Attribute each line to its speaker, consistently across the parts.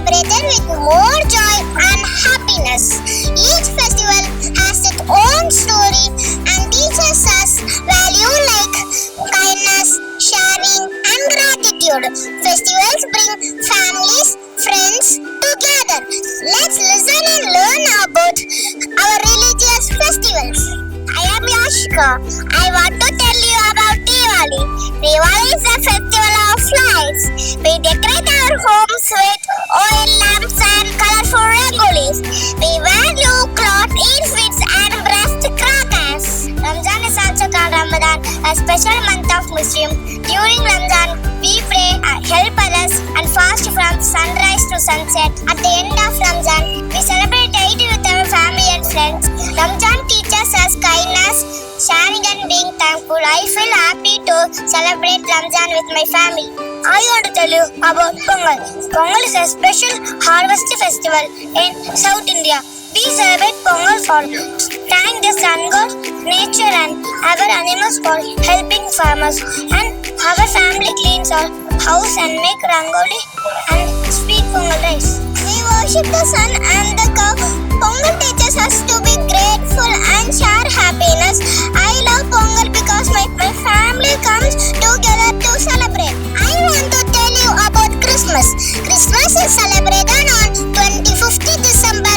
Speaker 1: celebrated with more joy and happiness. Each festival has its own story and teaches us values like kindness, sharing, and gratitude. Festivals bring families, friends together. Let's listen and learn about our religious festivals. I am Yashika. I want to tell you about Diwali. Diwali is a festival of lights. We decorate our homes with oil lamps and colorful rangolis. We wear new clothes, eat sweets and breast crackers. Ramzan is also called Ramadan, a special month of Muslims. During Ramzan, we pray, help others and fast from sunrise to sunset. At the end of Ramzan, we celebrate Eid with our family and friends. Ramzan teaches us kindness, sharing and being thankful. I feel happy to celebrate Ramzan with my family. I want to tell you about Pongal. Pongal is a special harvest festival in South India. We celebrate Pongal for thank the sun god, nature and our animals for helping farmers. And our family cleans our house and make rangoli and sweet Pongal rice. We worship the sun and the cow. Pongal teaches us to be grateful and share happiness. I love Pongal because my family comes together to celebrate. I want to tell you about Christmas. Christmas is celebrated on 25th December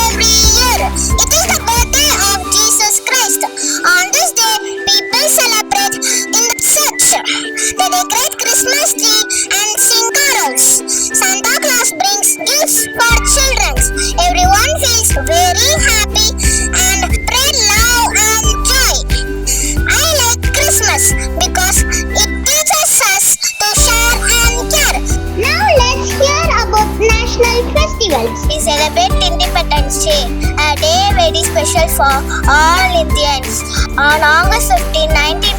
Speaker 1: every year. It is the birthday of Jesus Christ. On this day, people celebrate in the church. They decorate Christmas tree and sing carols. Santa Claus brings gifts for children. Everyone feels very happy and spread love and joy. I like Christmas because it teaches us to share and care. Now let's hear about national festivals. We celebrate Independence Day, a day very special for all Indians. On August 15,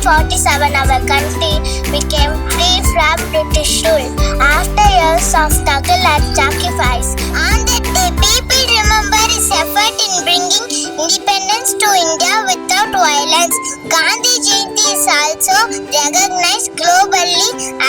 Speaker 1: 1947, our country became free from British rule after years of struggle and sacrifice. On that day, people remember his effort in bringing independence to India without violence. Gandhi Jayanti is also recognized globally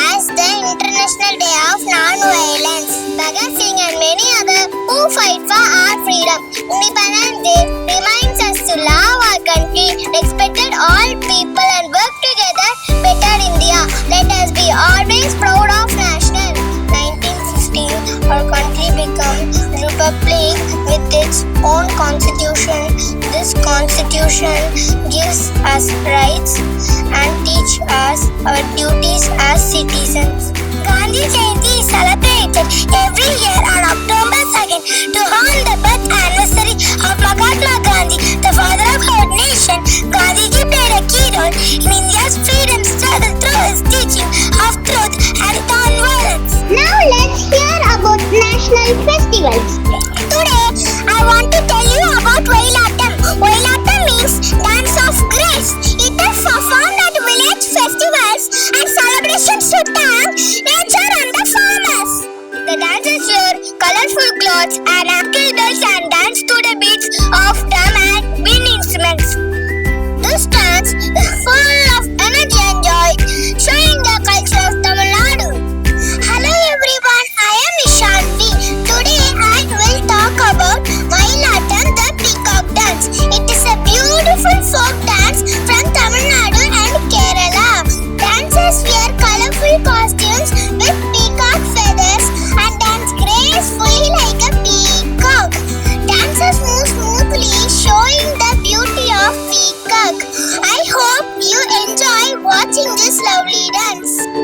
Speaker 1: as the International Day of Non-Violence. Bhagat Singh and many others who fight for our freedom. Independence Day reminds us to love our country, respect all people and work together better India. Let us be always proud of national. 1915, our country became republic with its own constitution. This constitution gives us rights and teach us our duties as citizens. Gandhi Jayanti is celebrated every year on October 2nd to honor the birth anniversary of Mahatma Gandhi, the father of our nation. Gandhiji played a key role in India's freedom struggle through his teaching of truth and non-violence. Now let's hear about national festivals. Today, I want to tell you about Vailatam. Vailatam means dance of grace. It is performed at village festivals and celebrations to thank nature and the farmers. The dancers wear colorful clothes and ankle bells and dance to the beats of drum and wind instruments. This dance is full of energy and joy, showing the culture of Tamil Nadu. Hello everyone, I am Ishanti. Today I will talk about Vailatam, the peacock dance. It is a beautiful folk dance from Tamil Nadu and Kerala. Dancers wear colorful costumes with peacock feathers and dance gracefully like a peacock. Dancers move smoothly, showing the beauty of peacock. I hope you enjoy watching this lovely dance.